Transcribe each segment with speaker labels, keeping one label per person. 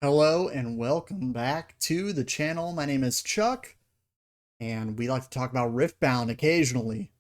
Speaker 1: Hello and welcome back to the channel. My name is Chuck, and we like to talk about Riftbound occasionally.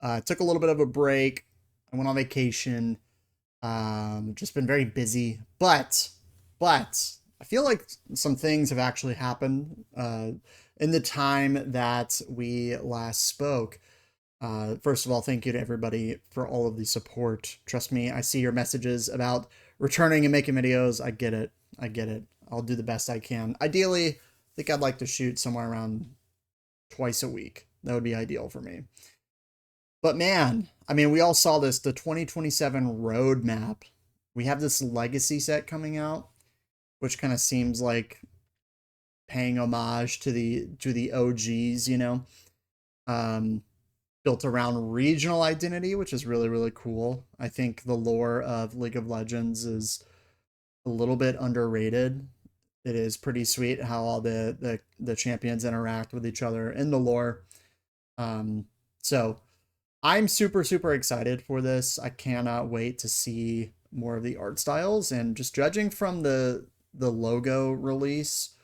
Speaker 1: I took a little bit of a break. I went on vacation. Just been very busy, but I feel like some things have actually happened in the time that we last spoke. First of all, thank you to everybody for all of the support. Trust me, I see your messages about returning and making videos. I get it. I get it. I'll do the best I can. Ideally, I think I'd like to shoot somewhere around twice a week. That would be ideal for me. But man, I mean, we all saw this, the 2027 roadmap. We have this legacy set coming out, which kind of seems like paying homage to the OGs, Um, built around regional identity, which is really, really cool. I think the lore of League of Legends is a little bit underrated. It is pretty sweet how all the champions interact with each other in the lore. Um, so I'm super, super excited for this. I cannot wait to see more of the art styles, and just judging from the logo release,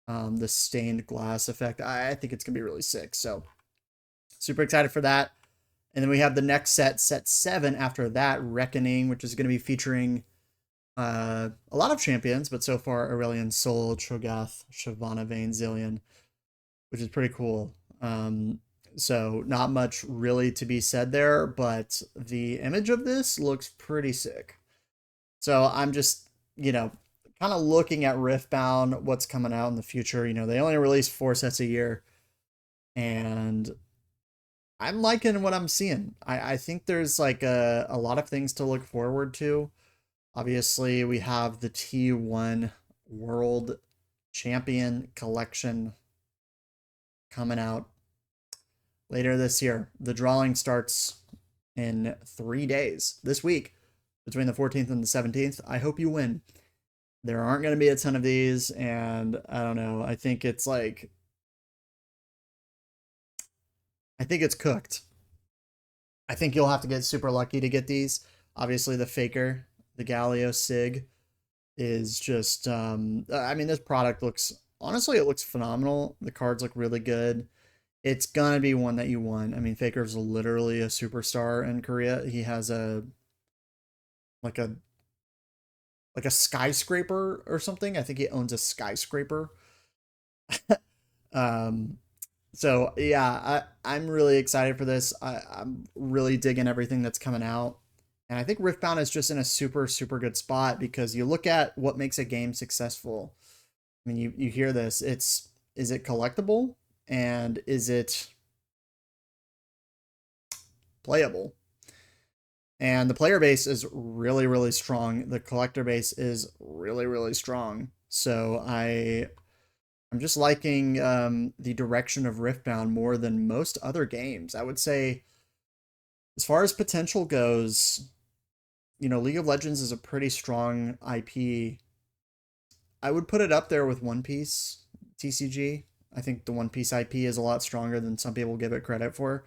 Speaker 1: the stained glass effect, I think it's gonna be really sick. So super excited for that. And then we have the next set 7 after that, Reckoning, which is going to be featuring a lot of champions, but so far Aurelion Sol, Cho'Gath, Shyvana, Vayne, Zillion, which is pretty cool. So not much really to be said there, but the image of this looks pretty sick. So I'm just, kind of looking at Riftbound, what's coming out in the future. They only release 4 sets a year, and I'm liking what I'm seeing. I think there's like a lot of things to look forward to. Obviously, we have the T1 World Champion Collection coming out later this year. The drawing starts in 3 days this week, between the 14th and the 17th. I hope you win. There aren't going to be a ton of these, and I don't know. I think it's cooked. I think you'll have to get super lucky to get these. Obviously, the Faker, the Galio Sig, is just I mean, this product looks, honestly, it looks phenomenal. The cards look really good. It's gonna be one that you want. I mean, Faker's literally a superstar in Korea. He has like a like a skyscraper or something. I think he owns a skyscraper. um so yeah, I'm really excited for this. I'm really digging everything that's coming out. And I think Riftbound is just in a super, super good spot, because you look at what makes a game successful. I mean, you hear this. Is it collectible, and is it playable? And the player base is really, really strong. The collector base is really, really strong. So I'm just liking the direction of Riftbound more than most other games. I would say, as far as potential goes, League of Legends is a pretty strong IP. I would put it up there with One Piece TCG. I think the One Piece IP is a lot stronger than some people give it credit for.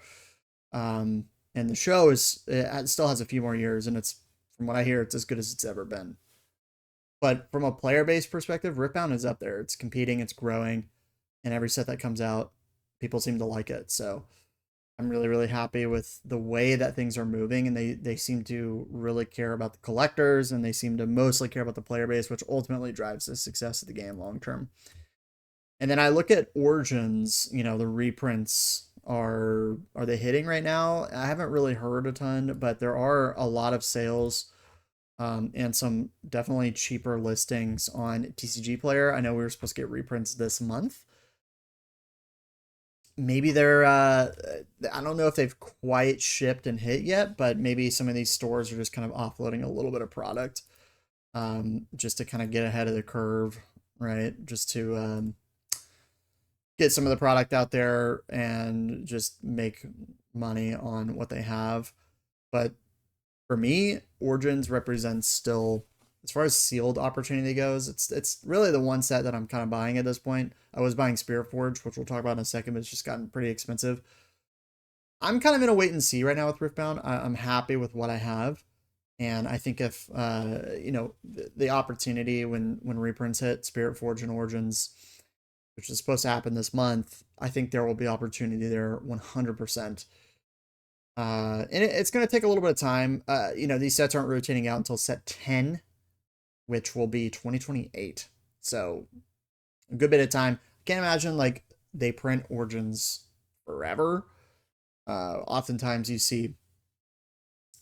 Speaker 1: Um, and the show it still has a few more years, and it's, from what I hear, it's as good as it's ever been. But from a player base perspective, Ripbound is up there. It's competing, it's growing, and every set that comes out, people seem to like it. So I'm really, really happy with the way that things are moving, and they seem to really care about the collectors, and they seem to mostly care about the player base, which ultimately drives the success of the game long term. And then I look at Origins, the reprints, are they hitting right now? I haven't really heard a ton, but there are a lot of sales, and some definitely cheaper listings on TCG Player. I know we were supposed to get reprints this month. Maybe they're I don't know if they've quite shipped and hit yet, but maybe some of these stores are just kind of offloading a little bit of product, just to kind of get ahead of the curve, right? Just to get some of the product out there and just make money on what they have. But for me, Origins represents still, as far as sealed opportunity goes, it's really the one set that I'm kind of buying at this point. I was buying Spirit Forge, which we'll talk about in a second, but it's just gotten pretty expensive. I'm kind of in a wait and see right now with Riftbound. I'm happy with what I have, And I think if you know, the opportunity when reprints hit Spirit Forge and Origins, which is supposed to happen this month, I think there will be opportunity there 100%. And it's going to take a little bit of time. You know, these sets aren't rotating out until set 10, which will be 2028. So a good bit of time. I can't imagine like they print Origins forever. Oftentimes you see,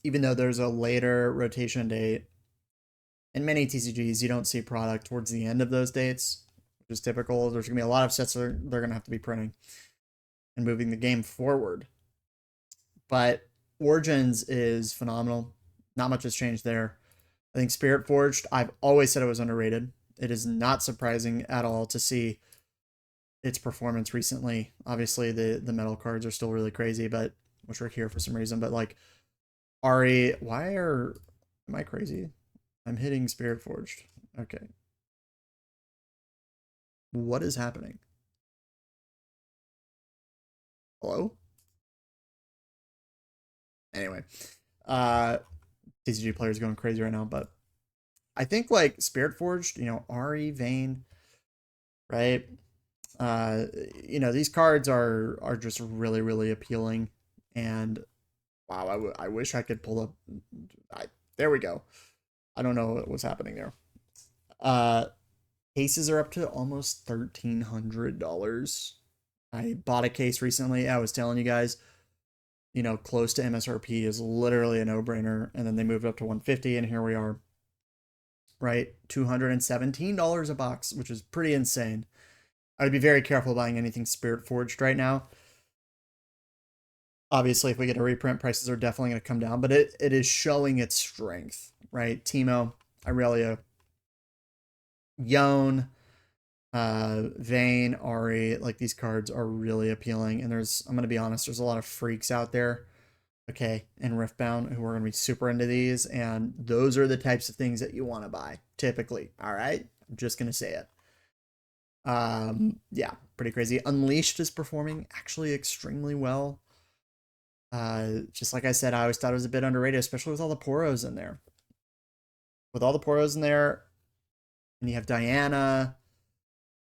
Speaker 1: even though there's a later rotation date, in many TCGs, you don't see product towards the end of those dates, which is typical. There's going to be a lot of sets that they're going to have to be printing and moving the game forward. But Origins is phenomenal. Not much has changed there. I think Spirit Forged, I've always said it was underrated. It is not surprising at all to see its performance recently. Obviously, the metal cards are still really crazy, but which are here for some reason. But like Ari, am I crazy? I'm hitting Spirit Forged. Okay. What is happening? Hello? Anyway, TCG players going crazy right now, but I think like Spirit Forged, you know, Ari, Vayne, right? Uh, you know, these cards are just really, really appealing. And wow, I wish I could pull up. There we go. I don't know what was happening there. Uh, Cases are up to almost $1,300. I bought a case recently. I was telling you guys, you know, close to MSRP is literally a no-brainer. And then they moved up to 150, and here we are, right? $217 a box, which is pretty insane. I would be very careful buying anything Spirit Forged right now. Obviously, if we get a reprint, prices are definitely going to come down, but it is showing its strength, right? Teemo, Irelia, Yone, Vayne, Ari, like these cards are really appealing. And I'm going to be honest, there's a lot of freaks out there, okay, in Riftbound who are going to be super into these. And those are the types of things that you want to buy, typically. All right. I'm just going to say it. Yeah, pretty crazy. Unleashed is performing actually extremely well. Just like I said, I always thought it was a bit underrated, especially with all the Poros in there. With all the Poros in there, and you have Diana,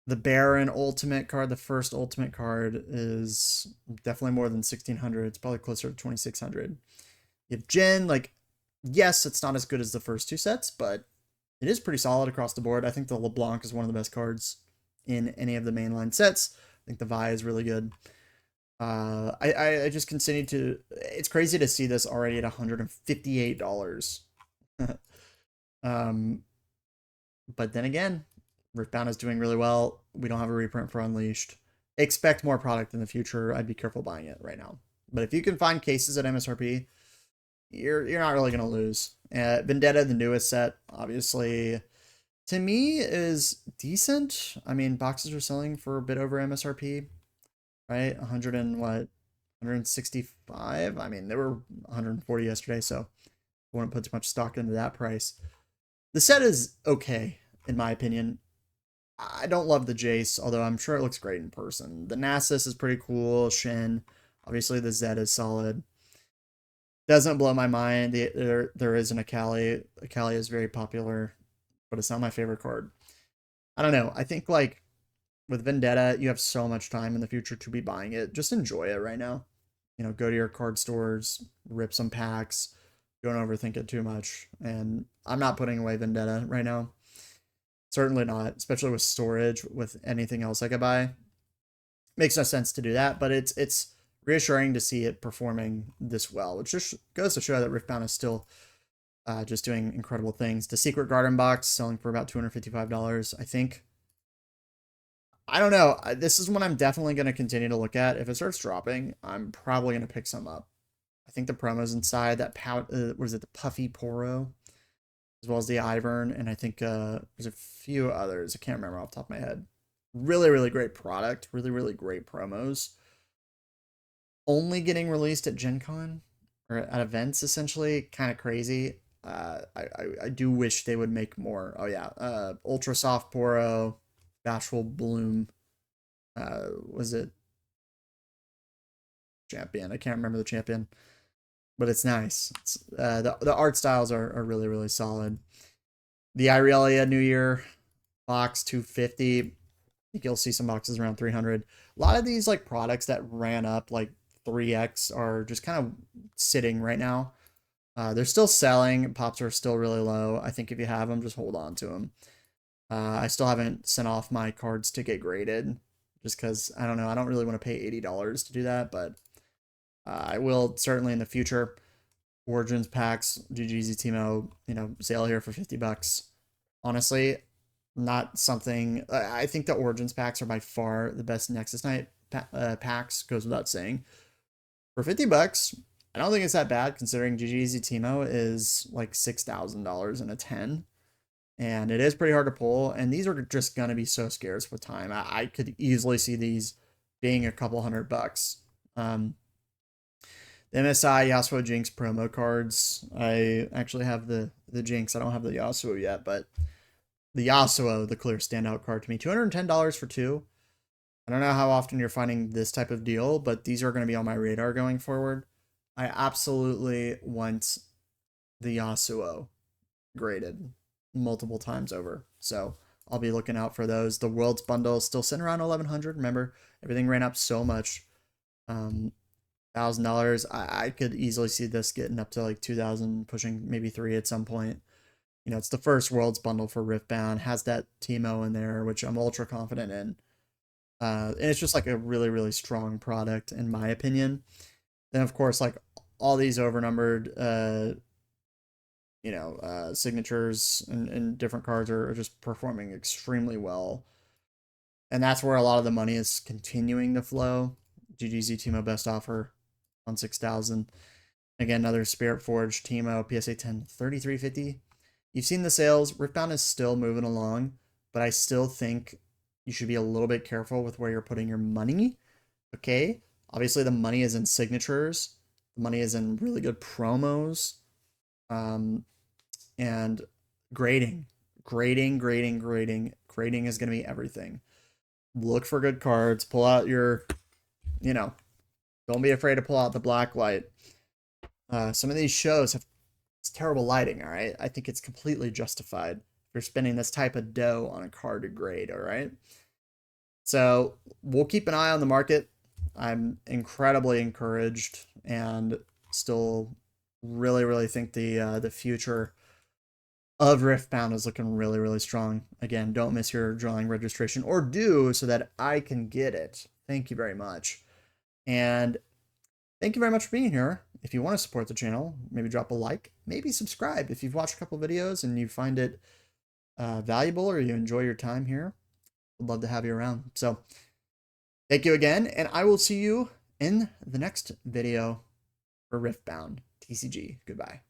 Speaker 1: the Baron Ultimate card, the first Ultimate card is definitely more than 1,600. It's probably closer to 2,600. You have Jin, like, yes, it's not as good as the first two sets, but it is pretty solid across the board. I think the LeBlanc is one of the best cards in any of the mainline sets. I think the Vi is really good. I just continue to. It's crazy to see this already at $158. um, but then again, Riftbound is doing really well. We don't have a reprint for Unleashed. Expect more product in the future. I'd be careful buying it right now. But if you can find cases at MSRP, you're not really gonna lose. Vendetta, the newest set, obviously, to me is decent. I mean, boxes are selling for a bit over MSRP, right? 100 and what? 165. I mean, they were 140 yesterday, so I wouldn't put too much stock into that price. The set is okay, in my opinion. I don't love the Jace, although I'm sure it looks great in person. The Nasus is pretty cool. Shin, obviously the Zed is solid. Doesn't blow my mind. There is an Akali. Akali is very popular, but it's not my favorite card. I don't know. I think like with Vendetta, you have so much time in the future to be buying it. Just enjoy it right now. You know, go to your card stores, rip some packs. Don't overthink it too much. And I'm not putting away Vendetta right now. Certainly not, especially with storage, with anything else I could buy. Makes no sense to do that, but it's reassuring to see it performing this well, which just goes to show that Riftbound is still just doing incredible things. The Secret Garden box selling for about $255, I think. I don't know. This is one I'm definitely going to continue to look at. If it starts dropping, I'm probably going to pick some up. I think the promos inside, that what is it, the Puffy Poro, as well as the Ivern, and I think there's a few others. I can't remember off the top of my head. Really, really great product. Really, really great promos. Only getting released at Gen Con, or at events, essentially. Kind of crazy. I do wish they would make more. Oh, yeah. Ultra Soft Poro, Bashful Bloom. Was it Champion? I can't remember the champion. but it's nice. It's, the art styles are really, really solid. The Irelia New Year box 250. I think you'll see some boxes around 300. A lot of these like products that ran up like 3x are just kind of sitting right now. They're still selling. Pops are still really low. I think if you have them, just hold on to them. I still haven't sent off my cards to get graded just because I don't know. I don't really want to pay $80 to do that, but I will certainly in the future. Origins packs, GGZ Timo, sale here for 50 bucks. Honestly, not something. I think the Origins packs are by far the best Nexus Night packs, goes without saying. For 50 bucks, I don't think it's that bad considering GGZ Timo is like $6,000 in a 10. And it is pretty hard to pull. And these are just going to be so scarce with time. I could easily see these being a couple $100. The MSI Yasuo Jinx promo cards. I actually have the Jinx. I don't have the Yasuo yet, but the Yasuo, the clear standout card to me. $210 for 2. I don't know how often you're finding this type of deal, but these are going to be on my radar going forward. I absolutely want the Yasuo graded multiple times over. So I'll be looking out for those. The Worlds bundle is still sitting around 1100. Remember, everything ran up so much. $1,000. I could easily see this getting up to like 2,000, pushing maybe 3 at some point. It's the first Worlds bundle for Riftbound, has that Timo in there, which I'm ultra confident in. And it's just like a really, really strong product in my opinion. Then of course, like all these overnumbered, signatures and different cards are just performing extremely well. And that's where a lot of the money is continuing to flow. GGZ Timo best offer on 6,000. Again, another Spirit Forge Timo PSA 10 33.50. You've seen the sales. Riftbound is still moving along, but I still think you should be a little bit careful with where you're putting your money. Okay, obviously the money is in signatures. The money is in really good promos, and grading. Grading is going to be everything. Look for good cards. Pull out your, don't be afraid to pull out the black light. Some of these shows have terrible lighting, all right? I think it's completely justified if you're spending this type of dough on a card to grade, all right? So we'll keep an eye on the market. I'm incredibly encouraged and still really, really think the future of Riftbound is looking really, really strong. Again, don't miss your drawing registration, or do, so that I can get it. Thank you very much. And thank you very much for being here. If you want to support the channel, maybe drop a like, maybe subscribe if you've watched a couple videos and you find it valuable or you enjoy your time here. I'd love to have you around. So thank you again, and I will see you in the next video for Riftbound TCG. Goodbye.